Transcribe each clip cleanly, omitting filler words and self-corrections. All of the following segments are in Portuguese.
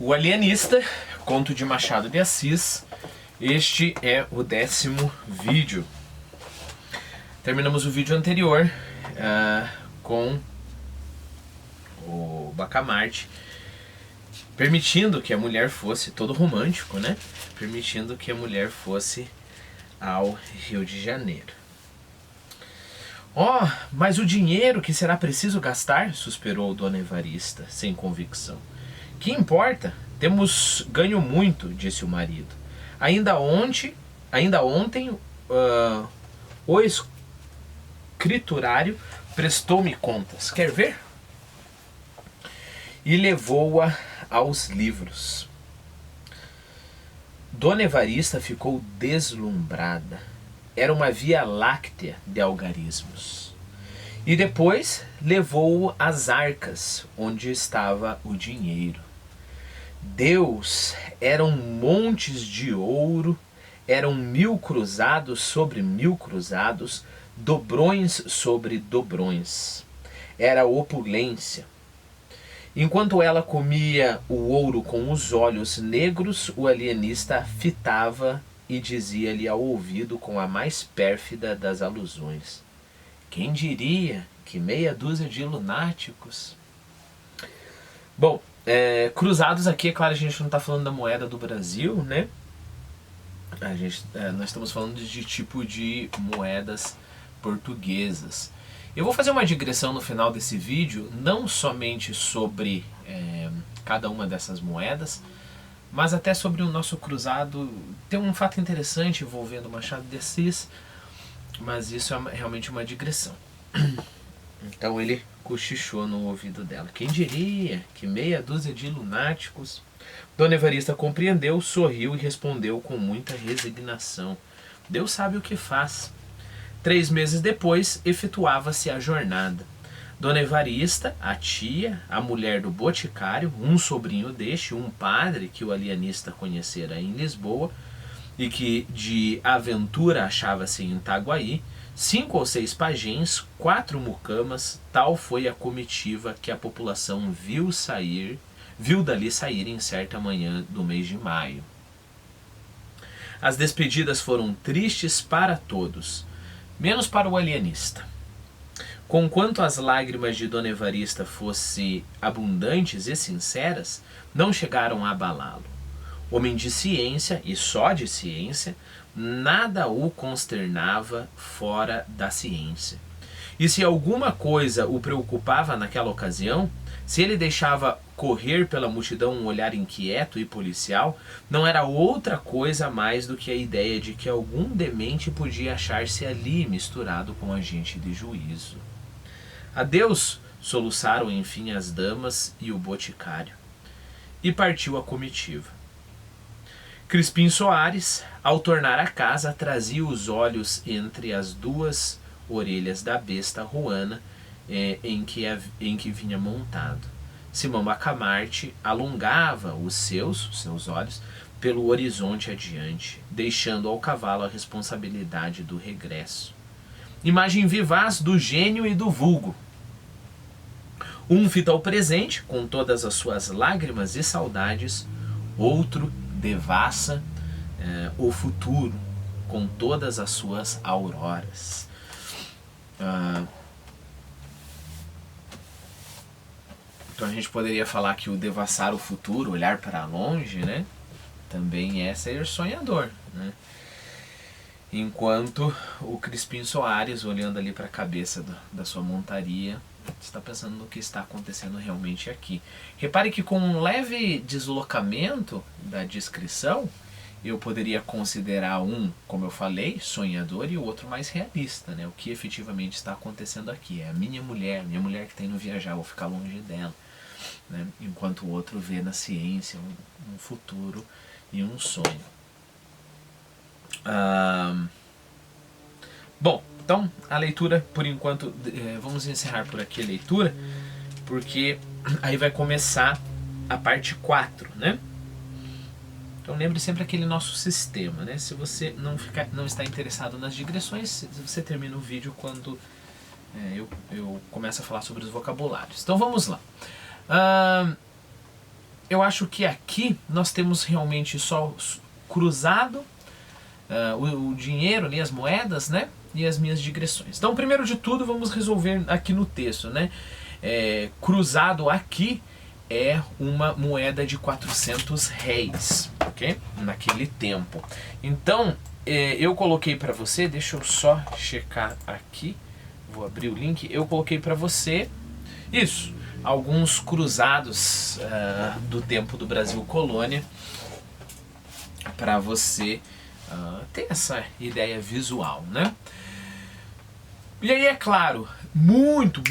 O Alienista, conto de Machado de Assis. Este é o 10º vídeo. Terminamos o vídeo anterior com o Bacamarte permitindo que a mulher fosse, todo romântico, né? Permitindo que a mulher fosse ao Rio de Janeiro. Oh, mas o dinheiro que será preciso gastar? Suspirou Dona Evarista, sem convicção. Que importa? Temos ganho muito, disse o marido. Ainda ontem, o escriturário prestou-me contas. Quer ver? E levou-a aos livros. Dona Evarista ficou deslumbrada. Era uma via láctea de algarismos. E depois levou-o às arcas, onde estava o dinheiro. Deus, eram montes de ouro, eram 1000 cruzados sobre 1000 cruzados, dobrões sobre dobrões. Era opulência. Enquanto ela comia o ouro com os olhos negros, o alienista fitava e dizia-lhe ao ouvido com a mais pérfida das alusões: quem diria que meia dúzia de lunáticos... Bom, cruzados aqui, é claro, a gente não está falando da moeda do Brasil, né? Nós estamos falando de tipo de moedas portuguesas. Eu vou fazer uma digressão no final desse vídeo, não somente sobre cada uma dessas moedas, mas até sobre o nosso cruzado. Tem um fato interessante envolvendo Machado de Assis, mas isso é realmente uma digressão. Então ele cochichou no ouvido dela. Quem diria que meia dúzia de lunáticos... Dona Evarista compreendeu, sorriu e respondeu com muita resignação: Deus sabe o que faz. 3 meses depois, efetuava-se a jornada. Dona Evarista, a tia, a mulher do boticário, um sobrinho deste, um padre que o alienista conhecera em Lisboa e que de aventura achava-se em Itaguaí, 5 ou 6 pajens, 4 mucamas, tal foi a comitiva que a população viu dali sair em certa manhã do mês de maio. As despedidas foram tristes para todos, menos para o alienista. Conquanto as lágrimas de Dona Evarista fossem abundantes e sinceras, não chegaram a abalá-lo. Homem de ciência, e só de ciência, nada o consternava fora da ciência. E se alguma coisa o preocupava naquela ocasião, se ele deixava correr pela multidão um olhar inquieto e policial, não era outra coisa mais do que a ideia de que algum demente podia achar-se ali misturado com agente de juízo. Adeus, soluçaram enfim as damas e o boticário. E partiu a comitiva. Crispim Soares, ao tornar a casa, trazia os olhos entre as 2 orelhas da besta ruana em que vinha montado. Simão Bacamarte alongava os seus olhos pelo horizonte adiante, deixando ao cavalo a responsabilidade do regresso. Imagem vivaz do gênio e do vulgo. Um fita o presente, com todas as suas lágrimas e saudades, outro devassa o futuro, com todas as suas auroras. Então a gente poderia falar que o devassar o futuro, olhar para longe, né, também é ser sonhador, né? Enquanto o Crispim Soares, olhando ali para a cabeça da sua montaria, está pensando no que está acontecendo realmente aqui. Repare que com um leve deslocamento da descrição, eu poderia considerar um, como eu falei, sonhador, e o outro mais realista, né? O que efetivamente está acontecendo aqui é a minha mulher que está indo viajar, vou ficar longe dela, né? Enquanto o outro vê na ciência um futuro e um sonho. Bom, então a leitura, por enquanto, vamos encerrar por aqui a leitura, porque aí vai começar a parte 4, né? Então lembre sempre aquele nosso sistema, né? Se você não está interessado nas digressões, você termina o vídeo quando eu começo a falar sobre os vocabulários. Então vamos lá. eu acho que aqui nós temos realmente só cruzado, o dinheiro ali, as moedas, né? E as minhas digressões. Então, primeiro de tudo, vamos resolver aqui no texto, né? Cruzado aqui é uma moeda de 400 réis, ok? Naquele tempo. Então, eu coloquei para você, deixa eu só checar aqui, vou abrir o link, eu coloquei para você, isso, alguns cruzados do tempo do Brasil Colônia, para você ter essa ideia visual, né? E aí, é claro, muito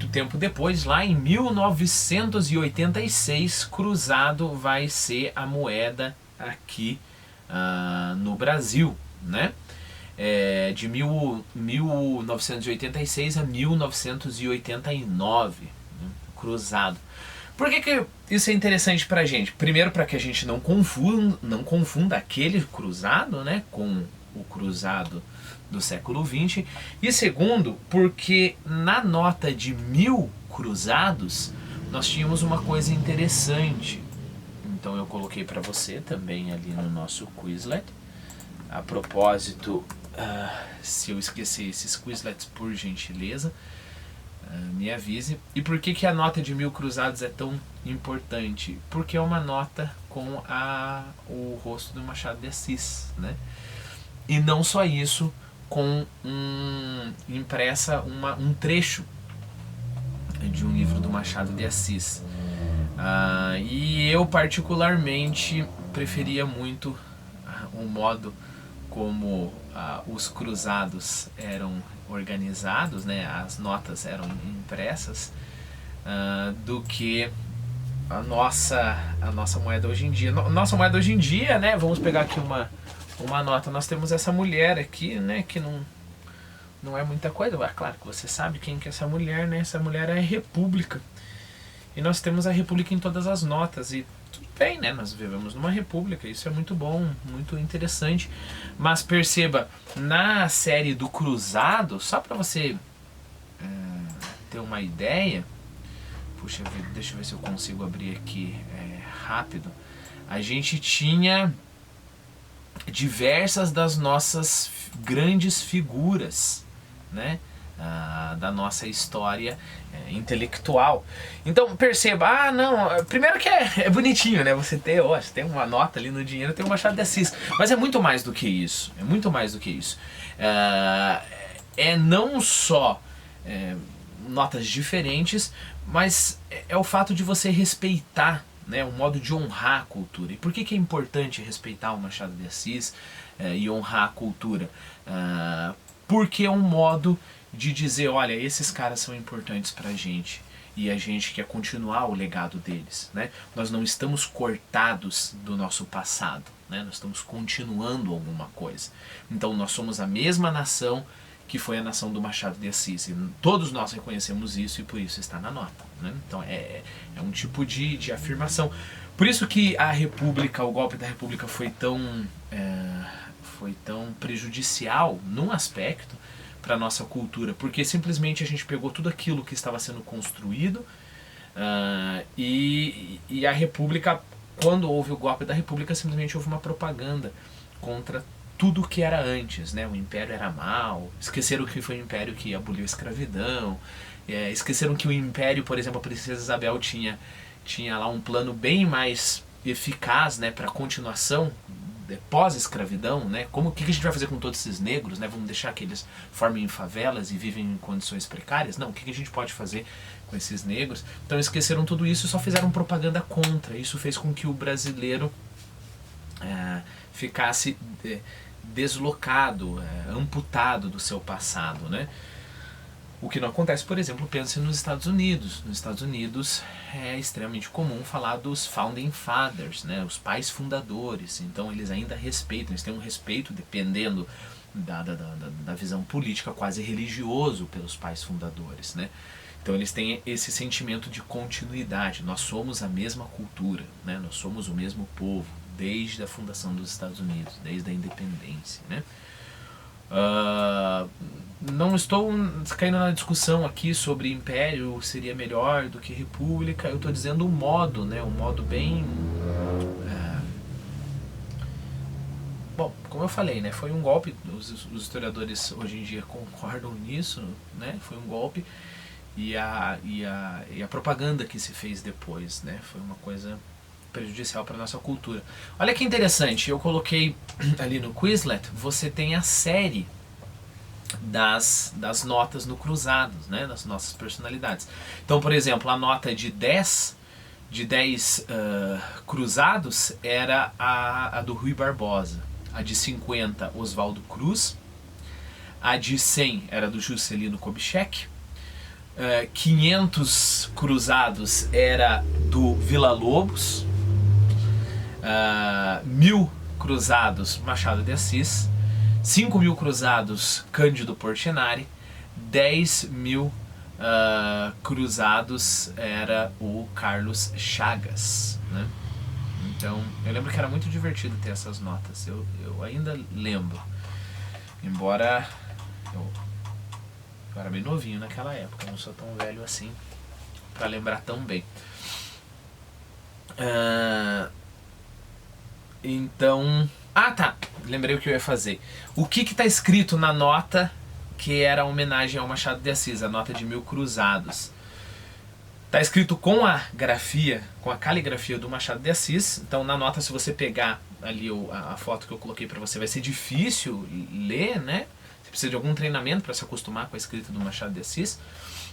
tempo depois, lá em 1986, cruzado vai ser a moeda aqui no Brasil, né? De 1986 a 1989, né? Cruzado. Por que isso é interessante pra gente? Primeiro, para que a gente não confunda aquele cruzado, né, com o cruzado do século XX. E segundo, porque na nota de 1000 cruzados, nós tínhamos uma coisa interessante. Então eu coloquei para você também ali no nosso Quizlet. A propósito, se eu esquecer esses Quizlets, por gentileza, me avise. E por que a nota de 1000 cruzados é tão importante? Porque é uma nota com o rosto do Machado de Assis, né? E não só isso, com impressa um trecho de um livro do Machado de Assis. E eu particularmente preferia muito o modo como os cruzados eram organizados, né, as notas eram impressas, do que a nossa moeda hoje em dia. Nossa moeda hoje em dia, né, vamos pegar aqui uma nota, nós temos essa mulher aqui, né, que não é muita coisa. Claro que você sabe quem que é essa mulher, né, essa mulher é a República. E nós temos a República em todas as notas, e tudo bem, né, nós vivemos numa república, isso é muito bom, muito interessante. Mas perceba, na série do Cruzado, só para você ter uma ideia, puxa vida, deixa eu ver se eu consigo abrir aqui rápido, a gente tinha diversas das nossas grandes figuras, né, da nossa história intelectual. Então perceba, não, primeiro que é bonitinho, né, você tem uma nota ali no dinheiro, tem o Machado de Assis, mas é muito mais do que isso, não só notas diferentes, mas é o fato de você respeitar, né, um modo de honrar a cultura. E por que é importante respeitar o Machado de Assis e honrar a cultura? Porque é um modo de dizer, olha, esses caras são importantes pra gente e a gente quer continuar o legado deles, né? Nós não estamos cortados do nosso passado, né? Nós estamos continuando alguma coisa. Então nós somos a mesma nação que foi a nação do Machado de Assis, e todos nós reconhecemos isso e por isso está na nota, né? Então é um tipo de afirmação. Por isso que a República, o golpe da República foi tão prejudicial num aspecto para a nossa cultura, porque simplesmente a gente pegou tudo aquilo que estava sendo construído e a República, quando houve o golpe da República, simplesmente houve uma propaganda contra tudo que era antes, né? O Império era mau, esqueceram que foi o Império que aboliu a escravidão, esqueceram que o Império, por exemplo, a Princesa Isabel tinha lá um plano bem mais eficaz, né, para a continuação pós-escravidão, né? O que a gente vai fazer com todos esses negros, né? Vamos deixar que eles formem em favelas e vivem em condições precárias? Não, o que a gente pode fazer com esses negros? Então esqueceram tudo isso e só fizeram propaganda contra. Isso fez com que o brasileiro ficasse deslocado, amputado do seu passado, né? O que não acontece, por exemplo, pense nos Estados Unidos. Nos Estados Unidos é extremamente comum falar dos Founding Fathers, né? Os pais fundadores. Então eles ainda respeitam, eles têm um respeito, dependendo da visão política, quase religioso pelos pais fundadores, né? Então eles têm esse sentimento de continuidade. Nós somos a mesma cultura, né? Nós somos o mesmo povo desde a fundação dos Estados Unidos, desde a independência, né? Não estou caindo na discussão aqui sobre império seria melhor do que república. Eu estou dizendo o modo, né? Um modo bem... Bom, como eu falei, né? Foi um golpe. Os historiadores hoje em dia concordam nisso, né? Foi um golpe. E a propaganda que se fez depois, né? Foi uma coisa prejudicial para a nossa cultura. Olha que interessante, eu coloquei ali no Quizlet, você tem a série das notas no Cruzados, né? Das nossas personalidades. Então, por exemplo, a nota de 10 Cruzados era a do Rui Barbosa. A de 50, Oswaldo Cruz. A de 100 era do Juscelino Kubitschek. 500 Cruzados era do Villa-Lobos. 1000 Cruzados, Machado de Assis. 5.000 Cruzados, Cândido Portinari. 10.000 Cruzados era o Carlos Chagas, né? Então, eu lembro que era muito divertido ter essas notas. Eu ainda lembro. Embora eu era bem novinho naquela época, não sou tão velho assim pra lembrar tão bem. Então... tá, lembrei o que eu ia fazer. O que está escrito na nota que era homenagem ao Machado de Assis, a nota de 1000 Cruzados? Está escrito com a grafia, com a caligrafia do Machado de Assis. Então na nota, se você pegar ali a foto que eu coloquei para você, vai ser difícil ler, né? Você precisa de algum treinamento para se acostumar com a escrita do Machado de Assis.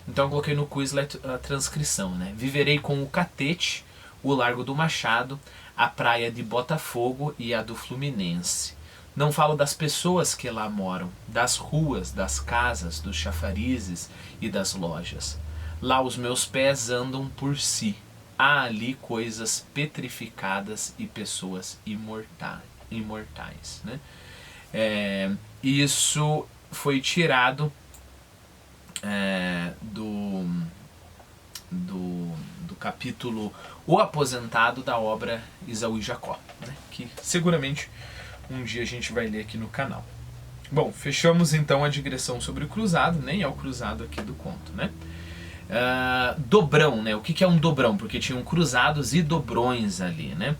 Então eu coloquei no Quizlet a transcrição, né? Viverei com o Catete, o Largo do Machado, a praia de Botafogo e a do Fluminense. Não falo das pessoas que lá moram, das ruas, das casas, dos chafarizes e das lojas. Lá os meus pés andam por si. Há ali coisas petrificadas e pessoas imortais, né? Isso foi tirado do capítulo O Aposentado da obra Isaú e Jacó, né? Que seguramente um dia a gente vai ler aqui no canal. Bom, fechamos então a digressão sobre o cruzado, nem é o cruzado aqui do conto, né? Dobrão, né? O que é um dobrão? Porque tinham cruzados e dobrões ali, né?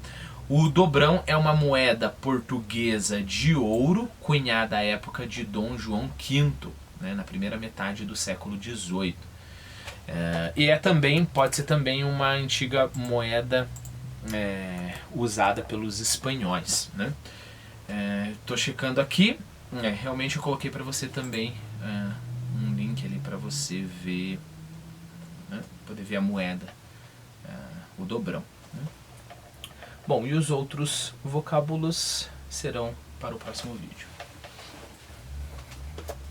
O dobrão é uma moeda portuguesa de ouro, cunhada à época de Dom João V, né? Na primeira metade do século XVIII. E também, pode ser também uma antiga moeda usada pelos espanhóis, né? Tô checando aqui, realmente eu coloquei para você também um link ali para você ver, né? Poder ver a moeda, o dobrão, né? Bom, e os outros vocábulos serão para o próximo vídeo.